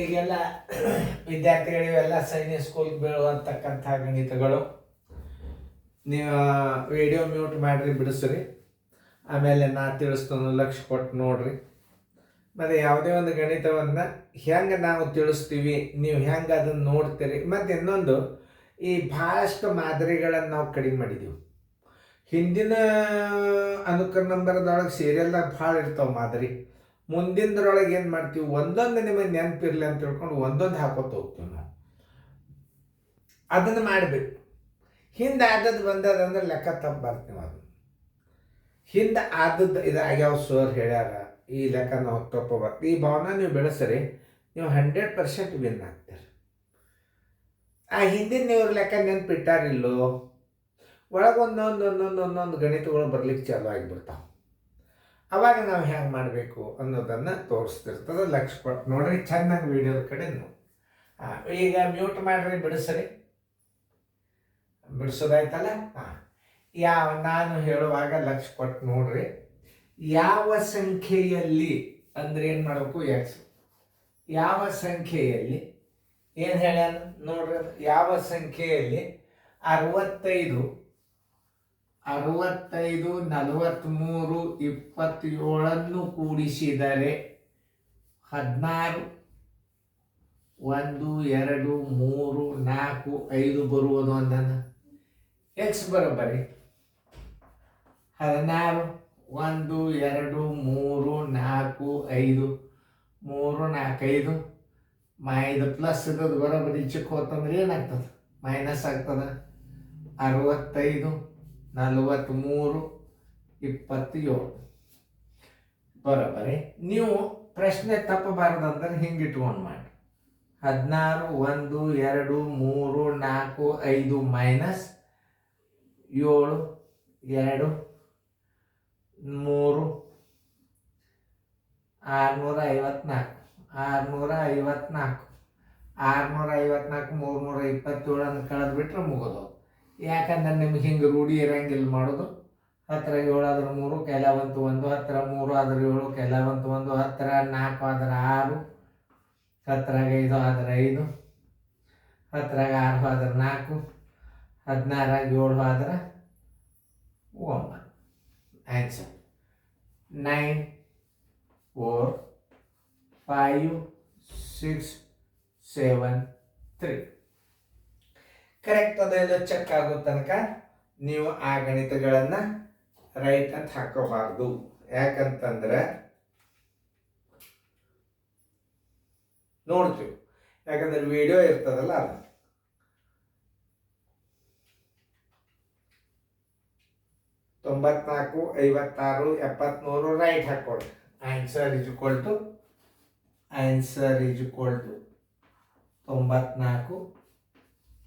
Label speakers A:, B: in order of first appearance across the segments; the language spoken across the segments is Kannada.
A: ಈಗೆಲ್ಲ ವಿದ್ಯಾರ್ಥಿಗಳಿವೆಲ್ಲ ಸೈನಿಕ್ ಸ್ಕೂಲ್ ಬೀಳುವಂತಕ್ಕಂಥ ಗಣಿತಗಳು. ನೀವು ವಿಡಿಯೋ ಮ್ಯೂಟ್ ಮಾಡಿರಿ, ಬಿಡಿಸ್ರಿ. ಆಮೇಲೆ ನಾ ತಿಳಿಸ್ತಾನು ಲಕ್ಷ ಕೊಟ್ಟು ನೋಡ್ರಿ. ಮತ್ತು ಯಾವುದೇ ಒಂದು ಗಣಿತವನ್ನು ಹೆಂಗೆ ನಾವು ತಿಳಿಸ್ತೀವಿ, ನೀವು ಹೆಂಗೆ ಅದನ್ನು ನೋಡ್ತೀರಿ. ಮತ್ತು ಇನ್ನೊಂದು, ಈ ಭಾಳಷ್ಟು ಮಾದರಿಗಳನ್ನು ನಾವು ಕಡಿಮೆ ಮಾಡಿದ್ದೀವಿ. ಹಿಂದಿನ ಅನುಕರಣ ನಂಬರ್ದೊಳಗೆ ಸೀರಿಯಲ್ದಾಗ ಭಾಳ ಇರ್ತಾವೆ ಮಾದರಿ. ಮುಂದಿನದ್ರೊಳಗೆ ಏನು ಮಾಡ್ತೀವಿ, ಒಂದೊಂದು ನಿಮಗೆ ನೆನಪಿರಲಿ ಅಂತ ತಿಳ್ಕೊಂಡು ಒಂದೊಂದು ಹಾಕೋತ ಹೋಗ್ತೀವಿ ನಾವು. ಅದನ್ನು ಮಾಡಬೇಕು. ಹಿಂದೆ ಆದದ್ದು ಬಂದದಂದ್ರೆ ಲೆಕ್ಕ ತಪ್ಪು ಬರ್ತೀವಿ. ಅದು ಹಿಂದೆ ಆದದ್ದು ಇದು ಆಗ್ಯಾವ ಸರ್ ಹೇಳ್ಯಾರ, ಈ ಲೆಕ್ಕ ನಾವು ತಪ್ಪಬಾರ್ದು. ಈ ಭಾವನೆ ನೀವು ಬೆಳೆಸರಿ, ನೀವು 100% ವಿನ್ ಆಗ್ತೀರಿ. ಆ ಹಿಂದಿನ ನೀವು ಲೆಕ್ಕ ನೆನಪಿಟ್ಟಾರಿಲ್ಲೋ, ಒಳಗೆ ಒಂದೊಂದು ಗಣಿತಗಳು ಬರ್ಲಿಕ್ಕೆ ಚಾಲು ಆಗಿಬಿಡ್ತಾವೆ. ಅವಾಗ ನಾವು ಹೆಂಗೆ ಮಾಡಬೇಕು ಅನ್ನೋದನ್ನು ತೋರಿಸ್ತಿರ್ತದೆ. ಲಕ್ಷ ಕೊಟ್ಟು ನೋಡ್ರಿ, ಚೆನ್ನಾಗಿ ವಿಡಿಯೋದ ಕಡೆ ನೋಡಿ. ಈಗ ಮ್ಯೂಟ್ ಮಾಡಿರಿ, ಬಿಡಿಸ್ರಿ. ಬಿಡಿಸೋದಾಯ್ತಲ್ಲ. ನಾನು ಹೇಳುವಾಗ ಲಕ್ಷ ಕೊಟ್ಟು ನೋಡ್ರಿ. ಯಾವ ಸಂಖ್ಯೆಯಲ್ಲಿ ಅಂದರೆ ಏನು ಮಾಡಬೇಕು, ಎಕ್ಸ್. ಯಾವ ಸಂಖ್ಯೆಯಲ್ಲಿ ಏನು ಹೇಳ್ಯಾನ ನೋಡ್ರಿ. ಯಾವ ಸಂಖ್ಯೆಯಲ್ಲಿ 65, 43, 27 ಕೂಡಿಸಿದರೆ 16, 1, 2, 3, 4, 5 ಬರುವುದು ಅಂದಾನ. ಎಕ್ಸ್ ಬರೋಬ್ಬರಿ 16, 1, 2, 3, 4, 5, 3, 4, 5 ಇದು ಪ್ಲಸ್ ಇರೋದು ಬರೋಬ್ಬರಿ ಚಿಕ್ಕ ಹೊತ್ತಂದ್ರೆ ಏನಾಗ್ತದೆ, ಮೈನಸ್ ಆಗ್ತದೆ. 65, 43, 27 ಬರೋಬ್ಬರಿ. ನೀವು ಪ್ರಶ್ನೆ ತಪ್ಪಬಾರ್ದಂದ್ರೆ ಹಿಂಗೆ ಇಟ್ಕೊಂಡು ಮಾಡಿ. 16, 1, 2, 3, 4, 5 ಮೈನಸ್ 7, 2, 3, 654. 654, 327 ಅನ್ನು ಕಳೆದು ಬಿಟ್ರೆ ಮುಗೋದು. ಯಾಕಂದ್ರೆ ನಿಮ್ಗೆ ಹಿಂಗೆ ರೂಢಿ ಇರಂಗಿಲ್ಲ ಮಾಡೋದು. 10 7 ಆದ್ರೆ 3, ಕೆಲವಂತು 1, 10 3 ಆದ್ರೆ 7, ಕೆಲವಂತು 1, 10 4 ಆದ್ರೆ 6, 10 5 ಆದ್ರೆ 5, 10 6 ಆದ್ರೆ 4, 16 7 ಆದ್ರೆ 9. ಆನ್ಸರ್ 9, 4, 5, 6, 7, 3. ಕರೆಕ್ಟ್ ಅದೆಲ್ಲ ಚೆಕ್ ಆಗೋ ತನಕ ನೀವು ಆ ಗಣಿತಗಳನ್ನು ರೈಟ್ ಅಂತ ಹಾಕೋಬಾರ್ದು. ಯಾಕಂತಂದ್ರೆ ನೋಡ್ತೀವಿ, ಯಾಕಂದ್ರೆ ವಿಡಿಯೋ ಇರ್ತದಲ್ಲ. ಅದು 94, 56, 73 ರೈಟ್ ಹಾಕೊಳ್ಳಿ. Answer is equal to 94,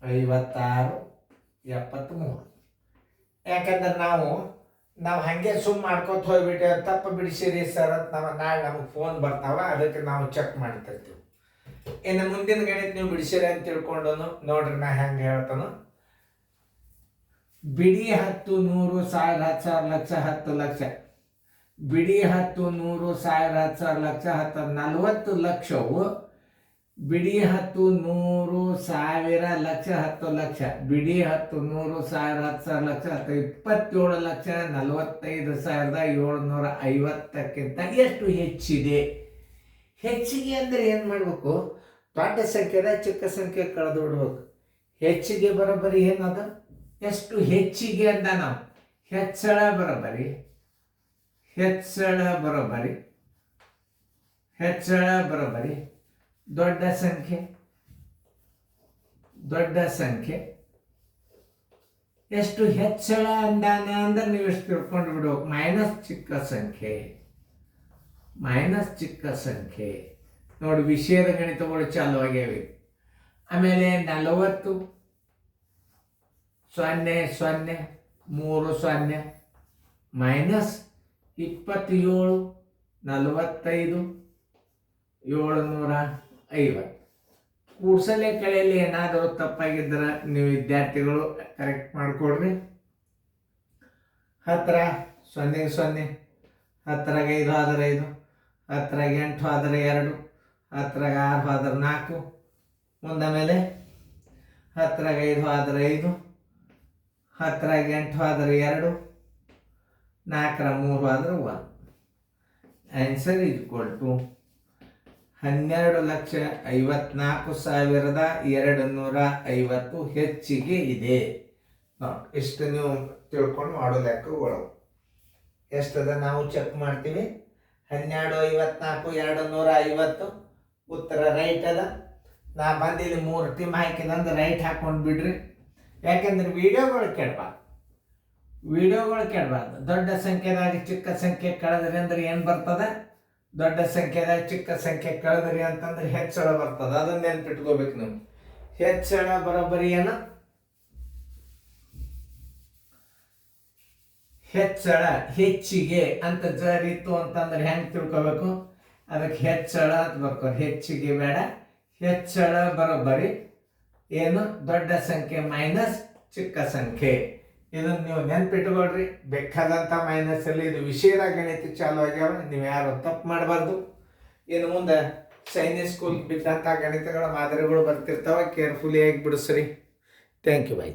A: 56, 73. ಯಾಕಂದ್ರೆ ನಾವು ಹಾಗೆ ಸುಮ್ಮನೆ ಮಾಡ್ಕೊತ ಹೋಗ್ಬಿಟ್ಟು ತಪ್ಪು ಬಿಡಿಸಿರಿ ಸರ್ ಅಂತ ನಾಳೆ ನಮಗೆ ಫೋನ್ ಬರ್ತಾವ. ಅದಕ್ಕೆ ನಾವು ಚೆಕ್ ಮಾಡ್ತಿರ್ತೀವಿ. ಇನ್ನು ಮುಂದಿನ ಗಣಿತ ನೀವು ಬಿಡಿಸಿರಿ ಅಂತ ತಿಳ್ಕೊಂಡು ನೋಡ್ರಿ, ನಾ ಹೆಂಗೆ ಹೇಳ್ತಾನು. ಬಿಡಿ 10, 100, 1000, 10,000, ಲಕ್ಷ, 10 ಲಕ್ಷ. ಬಿಡಿ 10, 100, 1000, 10,000, ಲಕ್ಷ, 10 40 ಲಕ್ಷವು ಬಿಡಿ 10, 100, 1000, ಲಕ್ಷ, 10 ಲಕ್ಷ. ಬಿಡಿ 10, 100, 1000, 10,000, ಲಕ್ಷ, 27,45,750ಕ್ಕಿಂತ ಎಷ್ಟು ಹೆಚ್ಚಿದೆ. ಹೆಚ್ಚಿಗೆ ಅಂದರೆ ಏನು ಮಾಡಬೇಕು, ದೊಡ್ಡ ಸಂಖ್ಯೆದ ಚಿಕ್ಕ ಸಂಖ್ಯೆ ಕಳೆದು ಬಿಡ್ಬೇಕು. ಹೆಚ್ಚಿಗೆ ಬರೋಬ್ಬರಿ ಏನದ, ಎಷ್ಟು ಹೆಚ್ಚಿಗೆ ಅಂತ ನಾವು ಹೆಚ್ಚಳ ಬರೋಬ್ಬರಿ ದೊಡ್ಡ ಸಂಖ್ಯೆ ಎಷ್ಟು ಹೆಚ್ಚಳ ಅಂದಾನ ಅಂದ್ರೆ ನೀವು ಎಷ್ಟು ತಿಳ್ಕೊಂಡು ಬಿಡ್ಬೇಕು. ಮೈನಸ್ ಚಿಕ್ಕ ಸಂಖ್ಯೆ ನೋಡಿ. ವಿಷಯದ ಗಣಿತಗಳು ಚಾಲು ಆಗ್ಯಾವೆ. ಆಮೇಲೆ 40, 0, 0, 3 0 ಮೈನಸ್ 27, 45, 750. ಕೂಡ್ಸಲೆ ಕಳೆಯಲ್ಲಿ ಏನಾದರೂ ತಪ್ಪಾಗಿದ್ರೆ ನೀವು ವಿದ್ಯಾರ್ಥಿಗಳು ಕರೆಕ್ಟ್ ಮಾಡಿಕೊಡ್ರಿ. 10 0 0, 10 5 ಆದರೆ 5, 10 8 ಆದರೆ 2, ಹತ್ತರಾಗ 6 ಹೋದ್ರೆ 4, ಮುಂದೆ ಆಮೇಲೆ 10ರಾಗ 5 ಹೋದ್ರೆ 5, 10ರಾಗ 8 ಹೋದ್ರೆ 2, 4ರ 3 ಹೋದ್ರೆ 1. ಆನ್ಸರ್ ಈಸ್ ಈಕ್ವಲ್ ಟು 12,54,250 ಹೆಚ್ಚಿಗೆ ಇದೆ. ನೋಡಿ, ಇಷ್ಟು ನೀವು ತಿಳ್ಕೊಂಡು ಮಾಡೋ ಲೆಕ್ಕಗಳು ಎಷ್ಟದ ನಾವು ಚೆಕ್ ಮಾಡ್ತೀವಿ. 12,54,250 ಉತ್ತರ ರೈಟ್ ಅದ. ನಾ ಬಂದಿಲ್ಲಿ 3 ಟೀಮ್ ಹಾಕಿದಂದ್ರೆ ರೈಟ್ ಹಾಕೊಂಡು ಬಿಡ್ರಿ. ಯಾಕೆಂದ್ರೆ ವಿಡಿಯೋಗಳು ಕೆಡಬಾರ್ದು. ದೊಡ್ಡ ಸಂಖ್ಯೆದಾಗ ಚಿಕ್ಕ ಸಂಖ್ಯೆ ಕಳೆದ್ರಿ ಅಂದ್ರೆ ಏನು ಬರ್ತದೆ? ದೊಡ್ಡ ಸಂಖ್ಯೆದಾಗ ಚಿಕ್ಕ ಸಂಖ್ಯೆ ಕಳೆದ್ರಿ ಅಂತಂದ್ರೆ ಹೆಚ್ಚಳ ಬರ್ತದೆ. ಅದನ್ನ ನೆನ್ಪಿಟ್ಕೋಬೇಕು ನೀವು. ಹೆಚ್ಚಳ ಬರೋಬ್ಬರಿ ಏನು? ಹೆಚ್ಚಳ ಹೆಚ್ಚಿಗೆ ಅಂತ ಜರಿತ್ತು ಅಂತಂದ್ರೆ ಹೆಂಗೆ ತಿಳ್ಕೊಬೇಕು? ಅದಕ್ಕೆ ಹೆಚ್ಚಳ ಅಂತ ಬರ್ತಾರೆ. ಹೆಚ್ಚಿಗೆ ಬೇಡ, ಹೆಚ್ಚಳ ಬರೋಬ್ಬರಿ ಏನು? ದೊಡ್ಡ ಸಂಖ್ಯೆ ಮೈನಸ್ ಚಿಕ್ಕ ಸಂಖ್ಯೆ. ಇದನ್ನು ನೀವು ನೆನ್ಪಿಟ್ಕೊಳ್ರಿ. ಬೇಕಾದಂಥ ಮೈನಸಲ್ಲಿ ಇದು ವಿಷಯದ ಗಣಿತ ಚಾಲು ಆಗ್ಯಾವ. ನೀವು ಯಾರು ತಪ್ಪು ಮಾಡಬಾರ್ದು. ಇನ್ನು ಮುಂದೆ ಸೈನಿಕ್ ಸ್ಕೂಲ್ ಬಿದ್ದಂಥ ಗಣಿತಗಳ ಮಾದರಿಗಳು ಬರ್ತಿರ್ತಾವೆ. ಕೇರ್ಫುಲಿ ಆಗಿ ಬಿಡಿಸ್ರಿ. Thank you. ಬಾಯ್.